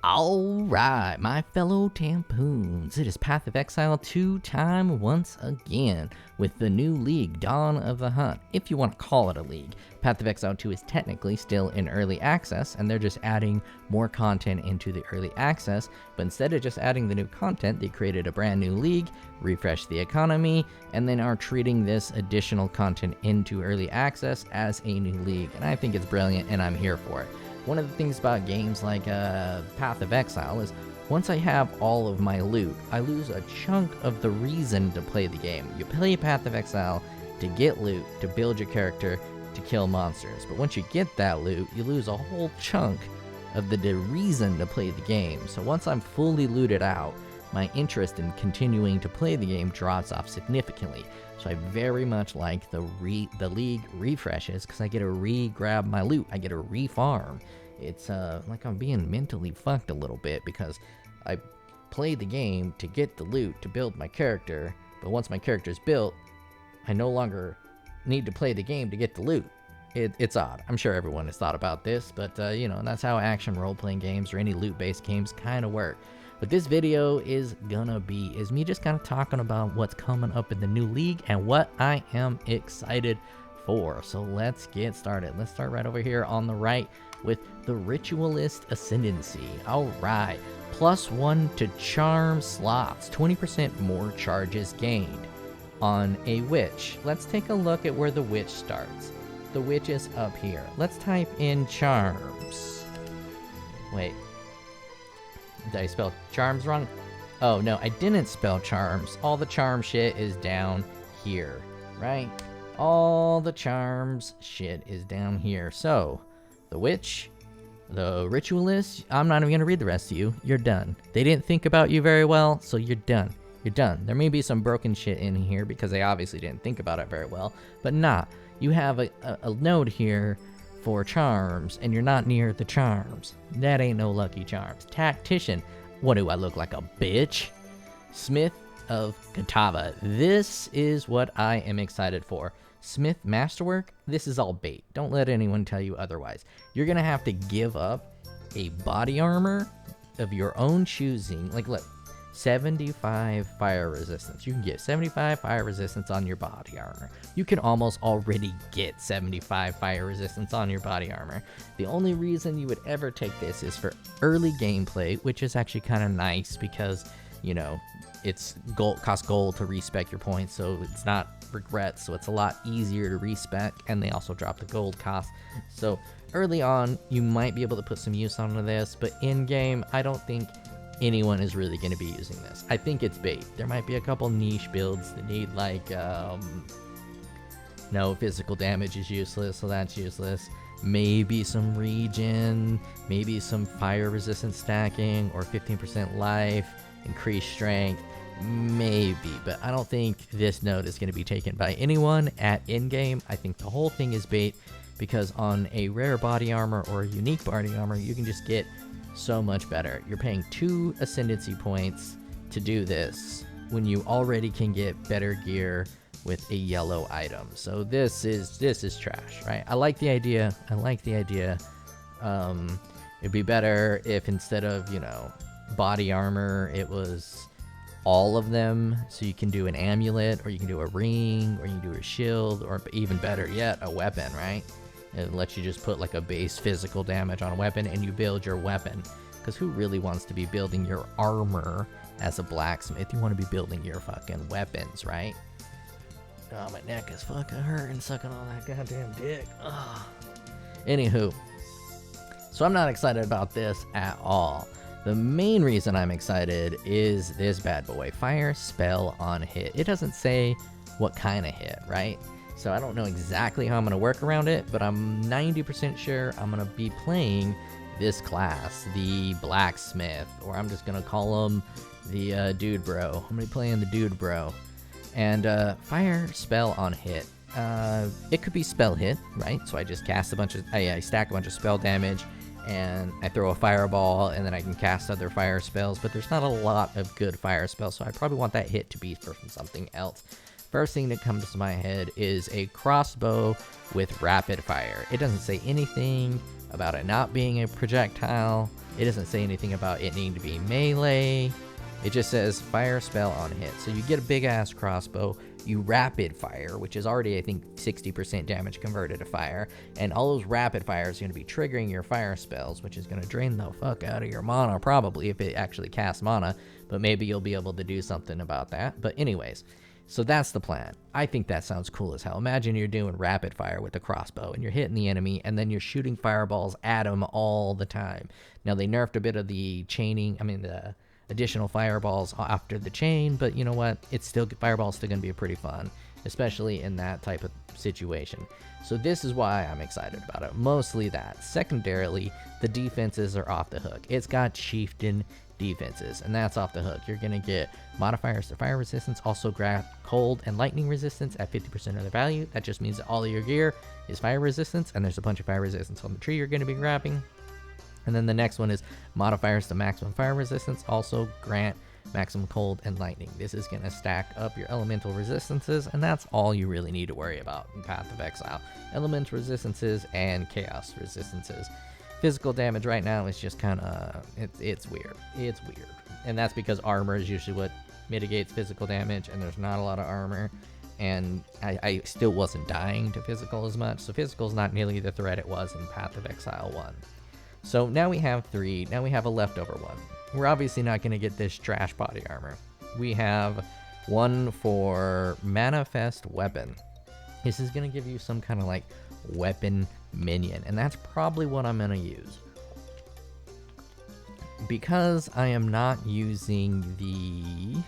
Alright, my fellow Tampoons, it is Path of Exile 2 time once again with the new league, Dawn of the Hunt, if you want to call it a league. Path of Exile 2 is technically still in early access, and they're just adding more content into the early access, but instead of just adding the new content, they created a brand new league, refreshed the economy, and then are treating this additional content into early access as a new league, and I think it's brilliant, and I'm here for it. One of the things about games like Path of Exile is once I have all of my loot, I lose a chunk of the reason to play the game. You play Path of Exile to get loot, to build your character, to kill monsters. But once you get that loot, you lose a whole chunk of the reason to play the game. So once I'm fully looted out, my interest in continuing to play the game drops off significantly. So I very much like the league refreshes because I get to re-grab my loot. I get to re-farm. It's like I'm being mentally fucked a little bit because I play the game to get the loot to build my character, but once my character's built, I no longer need to play the game to get the loot. It's odd. I'm sure everyone has thought about this, but you know, that's how action role-playing games or any loot-based games kind of work. What this video is gonna be is me just kind of talking about what's coming up in the new league and what I am excited for. So let's get started. Let's start right over here on the right with the Ritualist Ascendancy. Alright, +1 to charm slots, 20% more charges gained on a witch. Let's take a look at where the witch starts. The witch is up here. Let's type in charms. Wait. Did I spell charms wrong? Oh, no, I didn't spell charms. All the charm shit is down here, right? All the charms shit is down here. So, the witch, the ritualist, I'm not even going to read the rest to you. You're done. They didn't think about you very well, so you're done. You're done. There may be some broken shit in here because they obviously didn't think about it very well, but nah. You have a node here for charms, and you're not near the charms. That ain't no lucky charms. Tactician. What do I look like, a bitch? Smith of Katava. This is what I am excited for. Smith Masterwork. This is all bait. Don't let anyone tell you otherwise. You're gonna have to give up a body armor of your own choosing. Like, look, 75 fire resistance. You can get 75 fire resistance on your body armor. You can almost already get 75 fire resistance on your body armor. The only reason you would ever take this is for early gameplay, which is actually kind of nice because, you know, it's gold, costs gold to respec your points, so it's not regrets, so it's a lot easier to respec, and they also drop the gold cost. So early on, you might be able to put some use onto this, but in game, I don't think anyone is really going to be using this. I think it's bait. There might be a couple niche builds that need like no, physical damage is useless, so that's useless. Maybe some regen, maybe some fire resistance stacking, or 15% life, increased strength, maybe, but I don't think this node is going to be taken by anyone at in-game. I think the whole thing is bait because on a rare body armor or a unique body armor, you can just get so much better. You're paying 2 ascendancy points to do this when you already can get better gear with a yellow item. So this is trash, right? I like the idea. It'd be better if instead of, you know, body armor, it was all of them. So you can do an amulet, or you can do a ring, or you can do a shield, or even better yet, a weapon, right? It lets you just put like a base physical damage on a weapon and you build your weapon. Because who really wants to be building your armor as a blacksmith? You want to be building your fucking weapons, right? Oh, my neck is fucking hurting sucking on that goddamn dick. Ugh. Anywho, so I'm not excited about this at all. The main reason I'm excited is this bad boy. Fire spell on hit. It doesn't say what kind of hit, right? So I don't know exactly how I'm going to work around it, but I'm 90% sure I'm going to be playing this class, the blacksmith, or I'm just going to call him the dude bro. I'm going to be playing the dude bro. And fire spell on hit. It could be spell hit, right? So I just cast I stack a bunch of spell damage, and I throw a fireball, and then I can cast other fire spells, but there's not a lot of good fire spells, so I probably want that hit to be from something else. First thing that comes to my head is a crossbow with rapid fire. It doesn't say anything about it not being a projectile. It doesn't say anything about it needing to be melee. It just says fire spell on hit. So you get a big ass crossbow, you rapid fire, which is already, I think, 60% damage converted to fire. And all those rapid fires are going to be triggering your fire spells, which is going to drain the fuck out of your mana, probably, if it actually casts mana. But maybe you'll be able to do something about that. But anyways, so that's the plan. I think that sounds cool as hell. Imagine you're doing rapid fire with the crossbow and you're hitting the enemy and then you're shooting fireballs at them all the time. Now, they nerfed a bit of the chaining, the additional fireballs after the chain, but you know what? Fireball's still going to be pretty fun, especially in that type of situation. So this is why I'm excited about it. Mostly that. Secondarily, the defenses are off the hook. It's got chieftain defenses, and that's off the hook. You're going to get modifiers to fire resistance, also grab cold and lightning resistance at 50% of their value. That just means that all of your gear is fire resistance, and there's a bunch of fire resistance on the tree you're going to be grabbing. And then the next one is modifiers to maximum fire resistance, also grant maximum cold and lightning. This is going to stack up your elemental resistances, and that's all you really need to worry about in Path of Exile. Elemental resistances and chaos resistances. Physical damage right now is just kind of, it's weird. It's weird. And that's because armor is usually what mitigates physical damage, and there's not a lot of armor. And I still wasn't dying to physical as much, so physical is not nearly the threat it was in Path of Exile 1. So now we have 3, now we have a leftover one. We're obviously not going to get this trash body armor. We have one for Manifest Weapon. This is going to give you some kind of like weapon minion, and that's probably what I'm going to use. Because I am not using the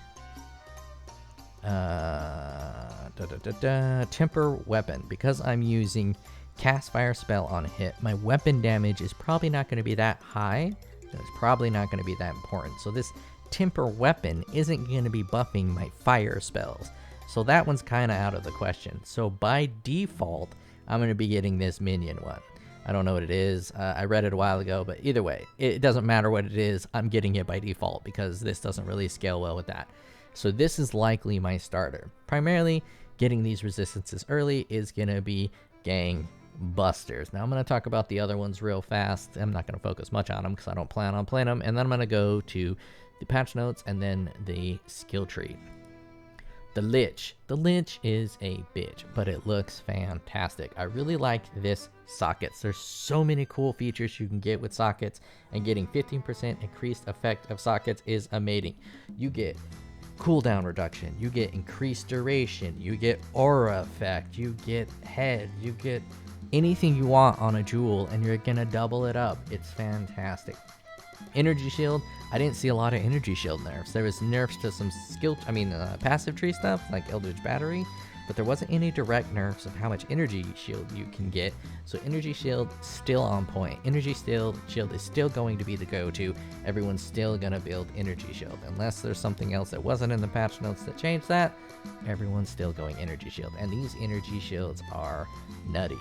temper weapon, because I'm using cast fire spell on hit, my weapon damage is probably not going to be that high, and it's probably not going to be that important. So this temper weapon isn't going to be buffing my fire spells, so that one's kind of out of the question. So by default, I'm going to be getting this minion one. I don't know what it is. I read it a while ago, but either way, it doesn't matter what it is. I'm getting it by default because this doesn't really scale well with that. So this is likely my starter. Primarily, getting these resistances early is going to be gang busters. Now I'm going to talk about the other ones real fast. I'm not going to focus much on them because I don't plan on playing them. And then I'm going to go to the patch notes and then the skill tree. The Lich. The Lich is a bitch, but it looks fantastic. I really like this sockets. There's so many cool features you can get with sockets, and getting 15% increased effect of sockets is amazing. You get cooldown reduction, you get increased duration, you get aura effect, you get head, you get anything you want on a jewel, and you're gonna double it up. It's fantastic. Energy shield, I didn't see a lot of energy shield nerfs. There was nerfs to some passive tree stuff like Eldritch Battery, but there wasn't any direct nerfs of how much energy shield you can get. So energy shield still on point. Energy shield is still going to be the go-to. Everyone's still gonna build energy shield unless there's something else that wasn't in the patch notes that changed that. Everyone's still going energy shield, and these energy shields are nutty.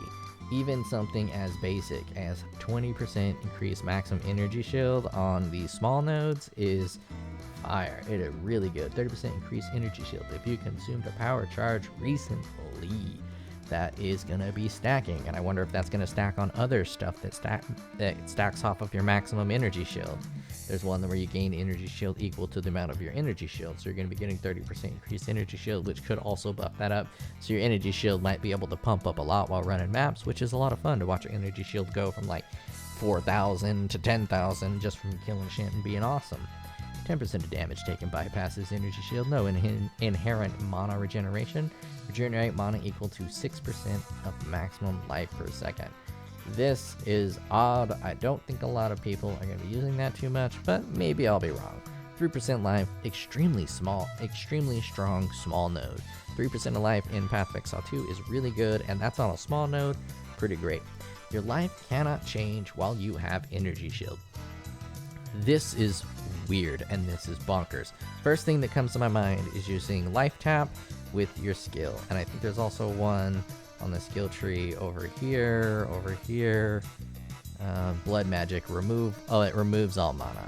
Even something as basic as 20% increased maximum energy shield on the small nodes is fire. It is really good. 30% increased energy shield if you consumed a power charge recently. That is going to be stacking, and I wonder if that's going to stack on other stuff that stacks off of your maximum energy shield. There's one where you gain energy shield equal to the amount of your energy shield, so you're going to be getting 30% increased energy shield, which could also buff that up. So your energy shield might be able to pump up a lot while running maps, which is a lot of fun to watch your energy shield go from like 4,000 to 10,000 just from killing shit and being awesome. 10% of damage taken bypasses energy shield. No inherent mana regeneration. Regenerate mana equal to 6% of maximum life per second. This is odd. I don't think a lot of people are going to be using that too much, but maybe I'll be wrong. 3% life, extremely small, extremely strong small node. 3% of life in Path of Exile 2 is really good, and that's on a small node. Pretty great. Your life cannot change while you have energy shield. This is weird, and this is bonkers. First thing that comes to my mind is using life tap with your skill, and I think there's also one on the skill tree over here. Blood magic, remove. Oh, it removes all mana.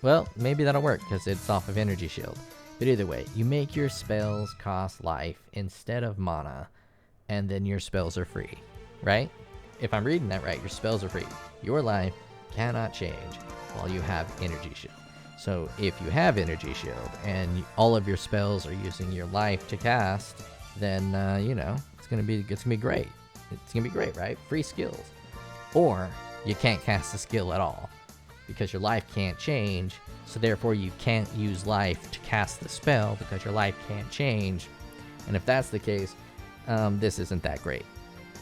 Well, maybe that'll work because it's off of energy shield. But either way, you make your spells cost life instead of mana, and then your spells are free, right? If I'm reading that right, your spells are free. Your life cannot change while you have Energy Shield. So if you have Energy Shield and all of your spells are using your life to cast, then it's gonna be great. It's gonna be great, right? Free skills. Or you can't cast a skill at all because your life can't change. So therefore you can't use life to cast the spell because your life can't change. And if that's the case, this isn't that great,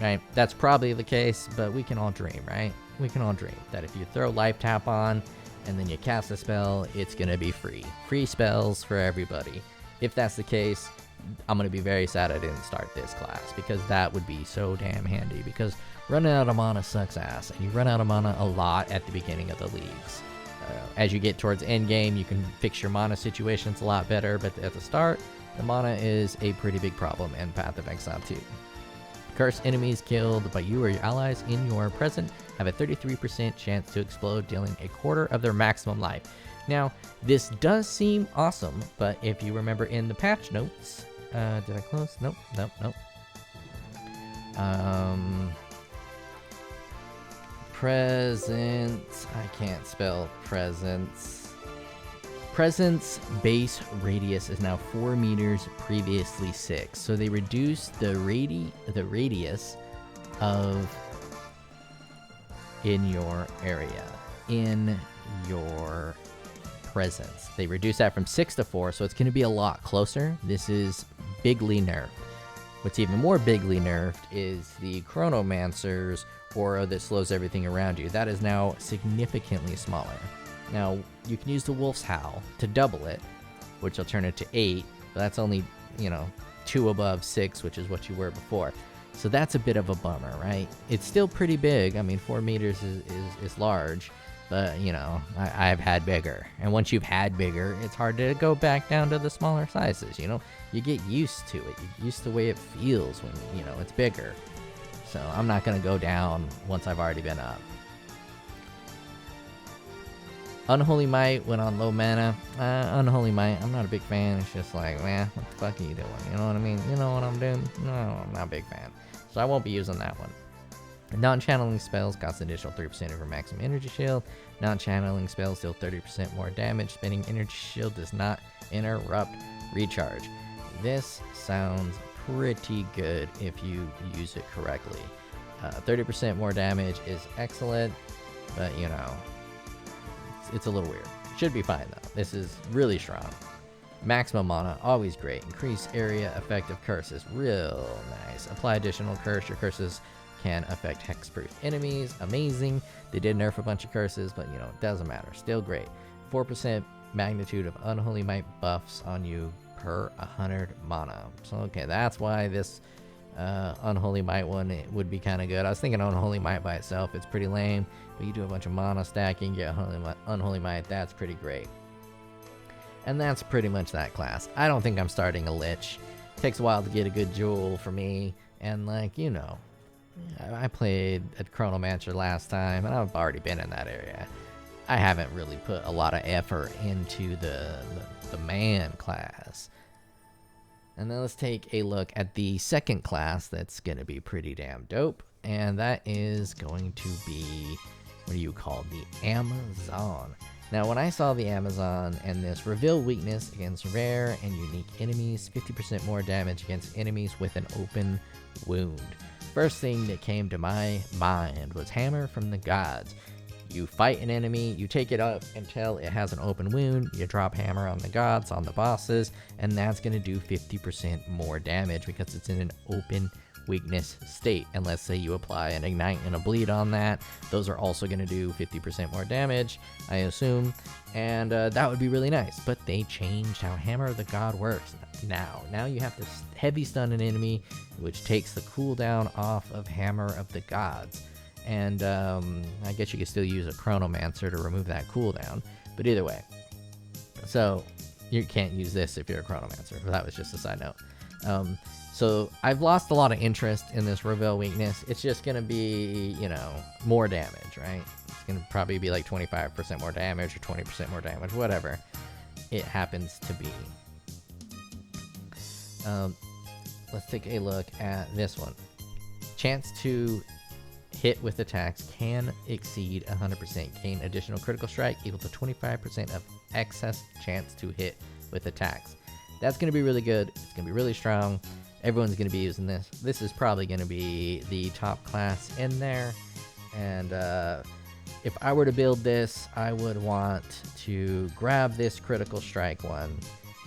right? That's probably the case, but we can all dream, right? We can all dream that if you throw life tap on and then you cast a spell, it's gonna be free. Free spells for everybody. If that's the case, I'm gonna be very sad I didn't start this class, because that would be so damn handy, because running out of mana sucks ass, and you run out of mana a lot at the beginning of the leagues. As you get towards end game, you can fix your mana situations a lot better, but at the start, the mana is a pretty big problem in Path of Exile 2. Cursed enemies killed by you or your allies in your present have a 33% chance to explode, dealing a quarter of their maximum life. Now, this does seem awesome, but if you remember in the patch notes, did I close? Nope. Presence, I can't spell presence. Presence base radius is now 4 meters, previously 6. So they reduced the radius of in your area, in your presence. They reduced that from 6 to 4, so it's going to be a lot closer. This is bigly nerfed. What's even more bigly nerfed is the Chronomancer's aura that slows everything around you. That is now significantly smaller. Now, you can use the Wolf's Howl to double it, which will turn it to 8, but that's only, 2 above 6, which is what you were before. So that's a bit of a bummer, right? It's still pretty big. I mean, 4 meters is large, but, I've had bigger. And once you've had bigger, it's hard to go back down to the smaller sizes, You get used to it. You get used to the way it feels when, it's bigger. So I'm not going to go down once I've already been up. Unholy Might went on low mana. Unholy Might, I'm not a big fan. It's just like, man, what the fuck are you doing? You know what I mean? You know what I'm doing? No, I'm not a big fan. So I won't be using that one. Non-channeling spells cost an additional 3% of your maximum energy shield. Non-channeling spells deal 30% more damage. Spending energy shield does not interrupt recharge. This sounds pretty good if you use it correctly. 30% more damage is excellent, but it's a little weird. Should be fine though. This is really strong. Maximum mana, always great. Increase area effective curses, real nice. Apply additional curse. Your curses can affect hexproof enemies. Amazing. They did nerf a bunch of curses, but it doesn't matter. Still great. 4% magnitude of Unholy Might buffs on you per 100 mana. So okay, that's why this Unholy Might one, it would be kind of good. I was thinking Unholy Might by itself, it's pretty lame, but you do a bunch of mana stacking, get Unholy Might, that's pretty great. And that's pretty much that class. I don't think I'm starting a Lich. It takes a while to get a good jewel for me, and I played at Chronomancer last time, and I've already been in that area. I haven't really put a lot of effort into the man class. And then let's take a look at the second class that's going to be pretty damn dope. And that is going to be, what do you call the Amazon. Now, when I saw the Amazon and this reveal weakness against rare and unique enemies, 50% more damage against enemies with an open wound. First thing that came to my mind was Hammer from the Gods. You fight an enemy, you take it up until it has an open wound, you drop Hammer on the gods, on the bosses, and that's going to do 50% more damage because it's in an open weakness state. And let's say you apply an Ignite and a Bleed on that, those are also going to do 50% more damage, I assume, and that would be really nice. But they changed how Hammer of the God works now you have to heavy stun an enemy, which takes the cooldown off of Hammer of the Gods. And I guess you could still use a Chronomancer to remove that cooldown. But either way. So you can't use this if you're a Chronomancer. That was just a side note. So I've lost a lot of interest in this Reveal weakness. It's just going to be, more damage, right? It's going to probably be like 25% more damage or 20% more damage, whatever it happens to be. Let's take a look at this one. Chance to hit with attacks can exceed 100%. Gain additional critical strike equal to 25% of excess chance to hit with attacks. That's going to be really good. It's going to be really strong. Everyone's going to be using this. This is probably going to be the top class in there. And if I were to build this, I would want to grab this critical strike one.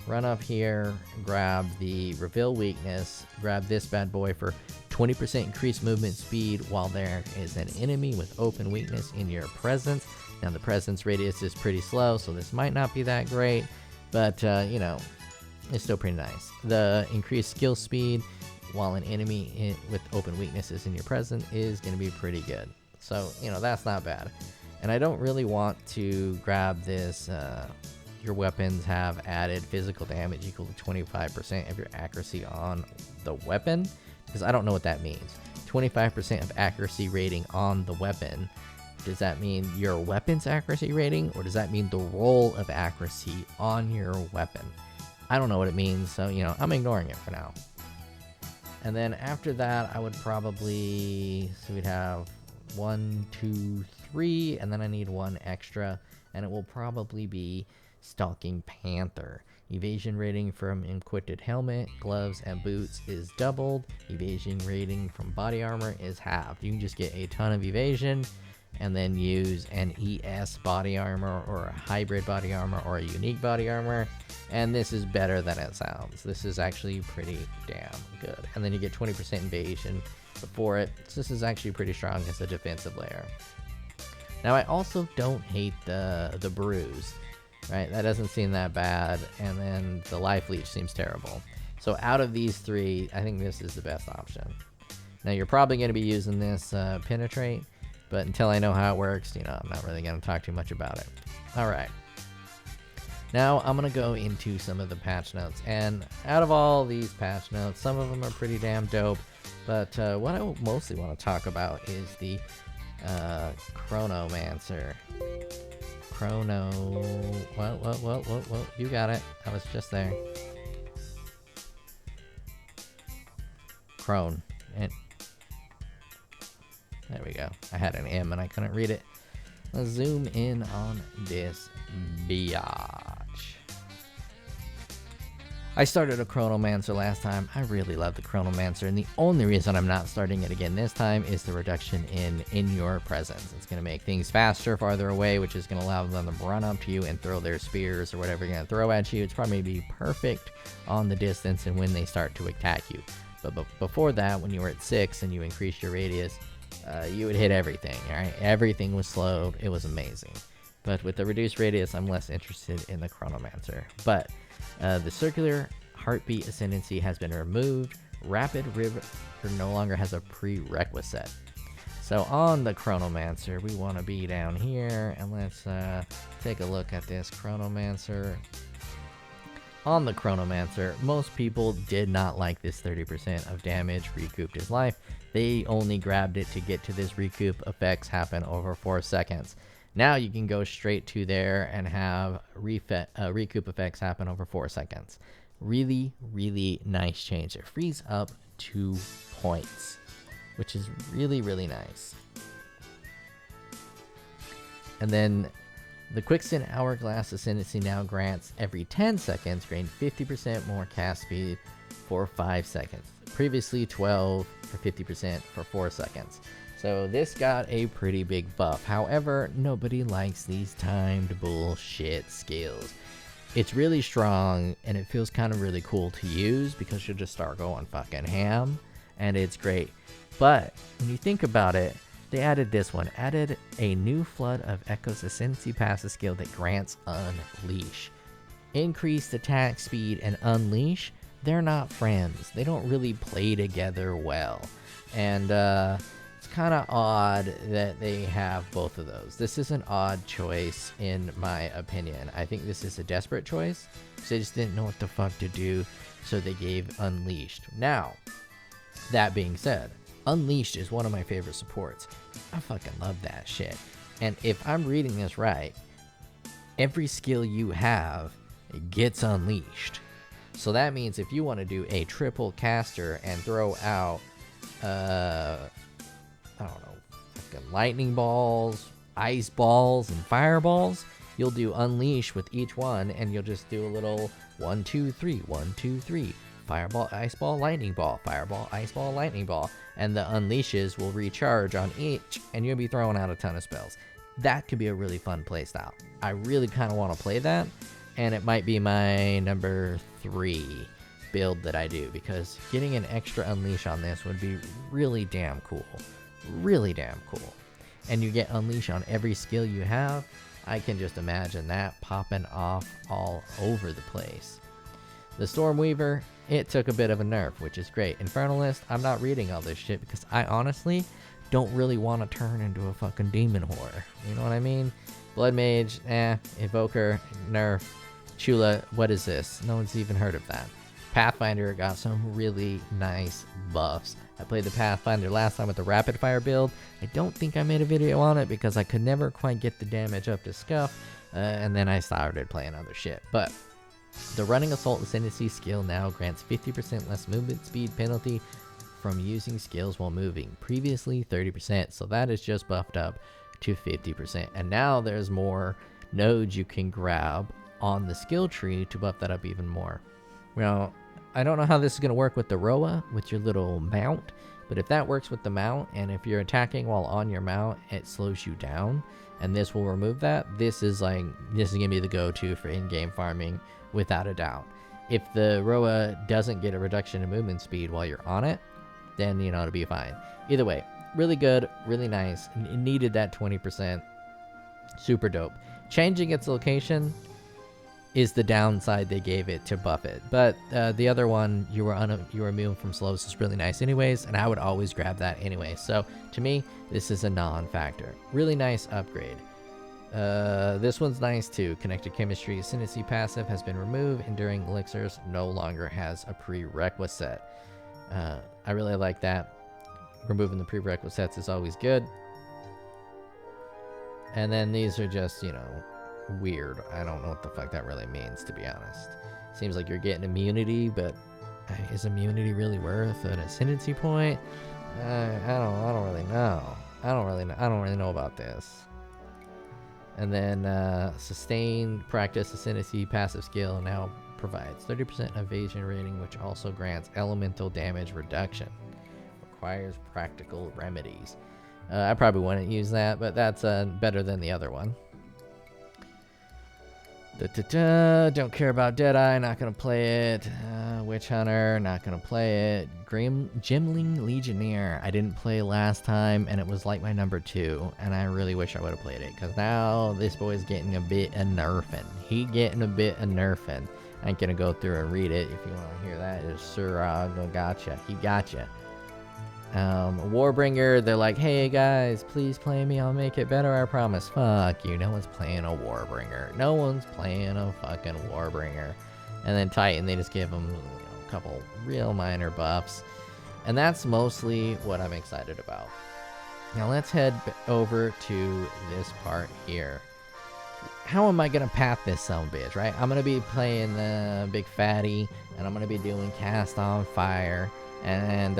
Run up here, grab the reveal weakness, grab this bad boy for 20% increased movement speed while there is an enemy with open weakness in your presence. Now the presence radius is pretty slow, so this might not be that great, but you know, it's still pretty nice. The increased skill speed while an enemy with open weaknesses in your presence is going to be pretty good. So, you know, that's not bad. And I don't really want to grab this, your weapons have added physical damage equal to 25% of your accuracy on the weapon, because I don't know what that means. 25% of accuracy rating on the weapon. Does that mean your weapon's accuracy rating, or does that mean the roll of accuracy on your weapon? I don't know what it means, so, you know, I'm ignoring it for now. And then after that, I would probably, so we'd have 1, 2, 3, and then I need one extra, and it will probably be Stalking Panther. Evasion rating from equipped helmet, gloves, and boots is doubled. Evasion rating from body armor is halved. You can just get a ton of evasion and then use an ES body armor or a hybrid body armor or a unique body armor, and this is better than it sounds. This is actually pretty damn good. And then you get 20% evasion before it, so this is actually pretty strong as a defensive layer. Now I also don't hate the bruise. Right, that doesn't seem that bad, and then the life leech seems terrible. So out of these three, I think this is the best option. Now you're probably going to be using this penetrate, but until I know how it works, you know, I'm not really going to talk too much about it. All right. Now I'm going to go into some of the patch notes, and out of all these patch notes, some of them are pretty damn dope, but what I mostly want to talk about is the Chronomancer. Whoa, you got it. I was just there. Crone. And there we go. I had an M and I couldn't read it. Let's zoom in on this biatch. I started a Chronomancer last time. I really love the Chronomancer, and the only reason I'm not starting it again this time is the reduction in your presence. It's going to make things faster, farther away, which is going to allow them to run up to you and throw their spears or whatever you're going to throw at you. It's probably going to be perfect on the distance and when they start to attack you. But before that, when you were at 6 and you increased your radius, you would hit everything, right? Everything was slowed. It was amazing. But with the reduced radius, I'm less interested in the Chronomancer. But the circular heartbeat ascendancy has been removed. Rapid river no longer has a prerequisite. So on the Chronomancer, we want to be down here, and let's take a look at this Chronomancer. On the Chronomancer, most people did not like this 30% of damage recouped his life. They only grabbed it to get to this recoup effects happen over 4 seconds. Now you can go straight to there and have recoup effects happen over 4 seconds. Really, really nice change. It frees up 2 points, which is really, really nice. And then the Quicksand Hourglass Ascendancy now grants every 10 seconds, gain 50% more cast speed for 5 seconds. Previously 12 for 50% for 4 seconds. So this got a pretty big buff. However, nobody likes these timed bullshit skills. It's really strong, and it feels kind of really cool to use because you'll just start going fucking ham, and it's great. But when you think about it, they added this one. Added a new Flood of Echoes Ascendancy passive skill that grants Unleash. Increased attack speed and Unleash, they're not friends. They don't really play together well. And it's kind of odd that they have both of those. This is an odd choice in my opinion. I think this is a desperate choice because they just didn't know what the fuck to do, so they gave Unleashed. Now, that being said, Unleashed is one of my favorite supports. I fucking love that shit. And if I'm reading this right, every skill you have gets unleashed. So that means if you want to do a triple caster and throw out, I don't know, fucking lightning balls, ice balls, and fireballs, you'll do unleash with each one, and you'll just do a little 1 2 3 1 2 3 fireball, ice ball, lightning ball, fireball, ice ball, lightning ball, and the unleashes will recharge on each, and you'll be throwing out a ton of spells. That could be a really fun playstyle. I really kind of want to play that, and it might be my number 3 build that I do, because getting an extra unleash on this would be really damn cool. Really damn cool. And you get unleash on every skill you have. I can just imagine that popping off all over the place. The Stormweaver, it took a bit of a nerf, which is great. Infernalist, I'm not reading all this shit because I honestly don't really want to turn into a fucking demon whore. You know what I mean? Blood Mage, Evoker, nerf. Chula, what is this? No one's even heard of that. Pathfinder got some really nice buffs. I played the Pathfinder last time with the rapid fire build. I don't think I made a video on it because I could never quite get the damage up to scuff, and then I started playing other shit. But the running assault ascendancy skill now grants 50% less movement speed penalty from using skills while moving. Previously 30%, so that is just buffed up to 50%. And now there's more nodes you can grab on the skill tree to buff that up even more. Well, I don't know how this is going to work with the Roa, with your little mount, but if that works with the mount, and if you're attacking while on your mount, it slows you down, and this will remove that. This is going to be the go-to for in-game farming, without a doubt. If the Roa doesn't get a reduction in movement speed while you're on it, then, you know, it'll be fine. Either way, really good, really nice. It needed that 20%. Super dope. Changing its location is the downside they gave it to buff it, but the other one, you were immune from slows, is really nice anyways, and I would always grab that anyway. So to me, this is a non-factor. Really nice upgrade. This one's nice too. Connected chemistry ascendancy passive has been removed. Enduring elixirs no longer has a prerequisite. I really like that. Removing the prerequisites is always good. And then these are just, you know, weird. I don't know what the fuck that really means, to be honest. Seems like you're getting immunity, but is immunity really worth an ascendancy point? I don't really know. I don't really know about this. And then sustained practice ascendancy passive skill now provides 30% evasion rating, which also grants elemental damage reduction. Requires practical remedies. I probably wouldn't use that, but that's better than the other one. Don't care about Deadeye, not gonna play it. Witch Hunter, not gonna play it. Gimling Legionnaire, I didn't play last time, and it was like my number 2, and I really wish I would have played it, because now this boy's getting a bit of nerfing. He getting a bit of nerfing. I ain't gonna go through and read it. If you want to hear that, it's Surag, gotcha. He gotcha. Warbringer, they're like, hey guys, please play me, I'll make it better, I promise. Fuck you, no one's playing a Warbringer. No one's playing a fucking Warbringer. And then Titan, they just give them, you know, a couple real minor buffs. And that's mostly what I'm excited about. Now let's head over to this part here. How am I gonna path this sumbitch, right? I'm gonna be playing the big fatty, and I'm gonna be doing cast on fire. And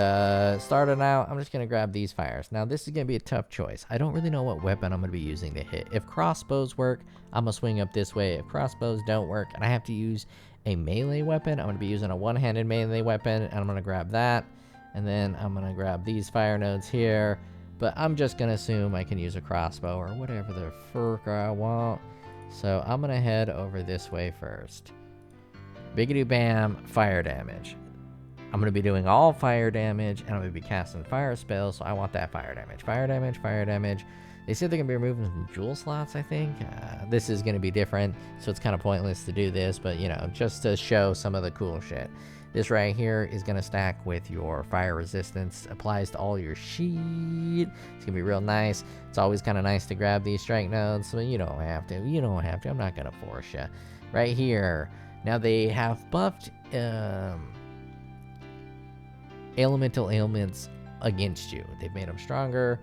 starting out, I'm just going to grab these fires. Now, this is going to be a tough choice. I don't really know what weapon I'm going to be using to hit. If crossbows work, I'm going to swing up this way. If crossbows don't work, and I have to use a melee weapon, I'm going to be using a one-handed melee weapon, and I'm going to grab that. And then I'm going to grab these fire nodes here. But I'm just going to assume I can use a crossbow or whatever the fuck I want. So I'm going to head over this way first. Biggity bam, fire damage. I'm going to be doing all fire damage, and I'm going to be casting fire spells, so I want that fire damage. Fire damage, fire damage. They said they're going to be removing some jewel slots, I think. This is going to be different, so it's kind of pointless to do this, but, you know, just to show some of the cool shit. This right here is going to stack with your fire resistance. Applies to all your shit. It's going to be real nice. It's always kind of nice to grab these strike nodes, so you don't have to. You don't have to. I'm not going to force you. Right here. Now, they have buffed elemental ailments against you. They've made them stronger.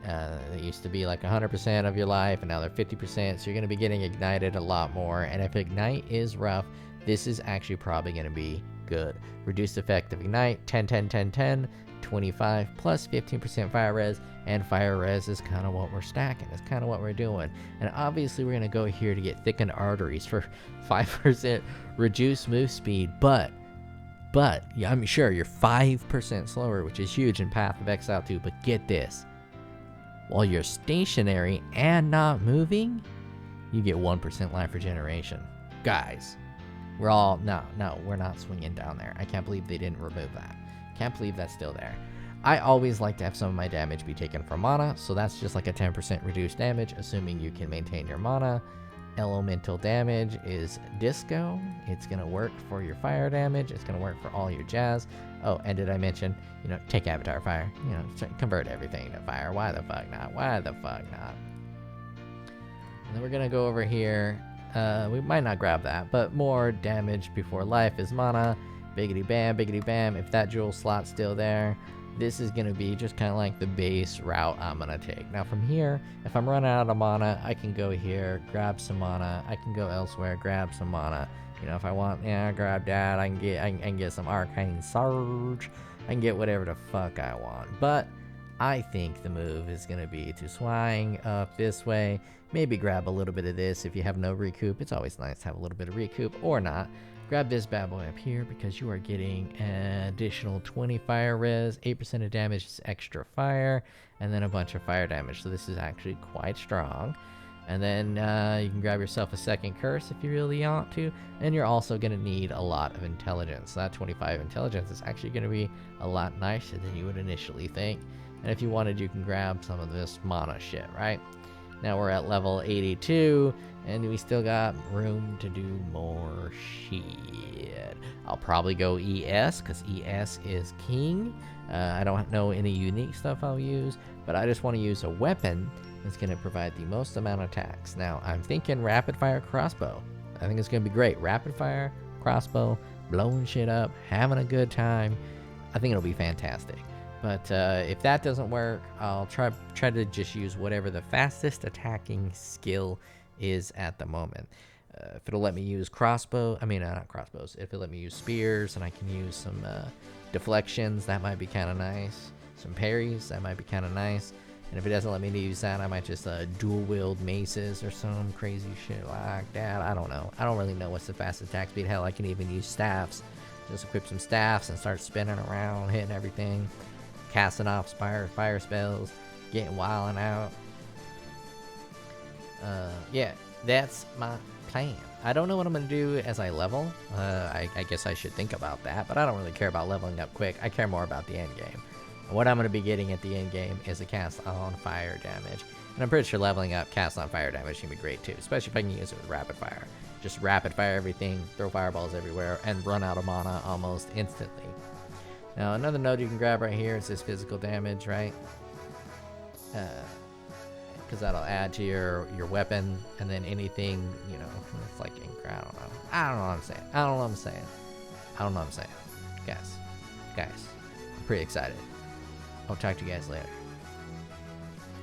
They used to be like 100% of your life, and now they're 50%, so you're going to be getting ignited a lot more. And if ignite is rough, this is actually probably going to be good. Reduced effect of ignite, 10, 10, 10, 10, 25 plus 15% fire res, and fire res is kind of what we're stacking. It's kind of what we're doing. And obviously we're going to go here to get thickened arteries for 5% reduced move speed, but yeah, I'm sure you're 5% slower, which is huge in Path of Exile 2, but get this. While you're stationary and not moving, you get 1% life regeneration. Guys, we're all, no, we're not swinging down there. I can't believe they didn't remove that. Can't believe that's still there. I always like to have some of my damage be taken from mana, so that's just like a 10% reduced damage, assuming you can maintain your mana. Elemental damage is disco. It's going to work for your fire damage. It's going to work for all your jazz. Oh, and did I mention, take avatar fire. Convert everything to fire. Why the fuck not? Why the fuck not? And then we're going to go over here. We might not grab that, but more damage before life is mana. Biggity bam, biggity bam. If that jewel slot's still there, this is going to be just kind of like the base route I'm going to take. Now from here, if I'm running out of mana, I can go here, grab some mana. I can go elsewhere, grab some mana. If I want, grab that. I can get some Arcane Surge. I can get whatever the fuck I want. But I think the move is going to be to swing up this way. Maybe grab a little bit of this if you have no recoup. It's always nice to have a little bit of recoup, or not. Grab this bad boy up here because you are getting an additional 20 fire res, 8% of damage is extra fire, and then a bunch of fire damage. So this is actually quite strong. And then you can grab yourself a second curse if you really want to. And you're also going to need a lot of intelligence. So that 25 intelligence is actually going to be a lot nicer than you would initially think. And if you wanted, you can grab some of this mana shit, right? Now we're at level 82, and we still got room to do more shit. I'll probably go ES, because ES is king. I don't know any unique stuff I'll use, but I just want to use a weapon that's going to provide the most amount of attacks. Now, I'm thinking rapid fire crossbow. I think it's going to be great. Rapid fire crossbow, blowing shit up, having a good time. I think it'll be fantastic. But if that doesn't work, I'll try to just use whatever the fastest attacking skill is at the moment. If it'll let me use not crossbows. If it'll let me use spears and I can use some deflections, that might be kind of nice. Some parries, that might be kind of nice. And if it doesn't let me use that, I might just dual wield maces or some crazy shit like that. I don't know. I don't really know what's the fastest attack speed. Hell, I can even use staffs. Just equip some staffs and start spinning around, hitting everything. Casting off fire spells, getting wilding out. Yeah, that's my plan. I don't know what I'm going to do as I level. I guess I should think about that, but I don't really care about leveling up quick. I care more about the end game. And what I'm going to be getting at the end game is a cast on fire damage. And I'm pretty sure leveling up cast on fire damage can be great too, especially if I can use it with rapid fire. Just rapid fire everything, throw fireballs everywhere, and run out of mana almost instantly. Now, another node you can grab right here is this physical damage, right? Because that'll add to your weapon, and then anything, it's like, I don't know. I don't know what I'm saying. Guys, I'm pretty excited. I'll talk to you guys later.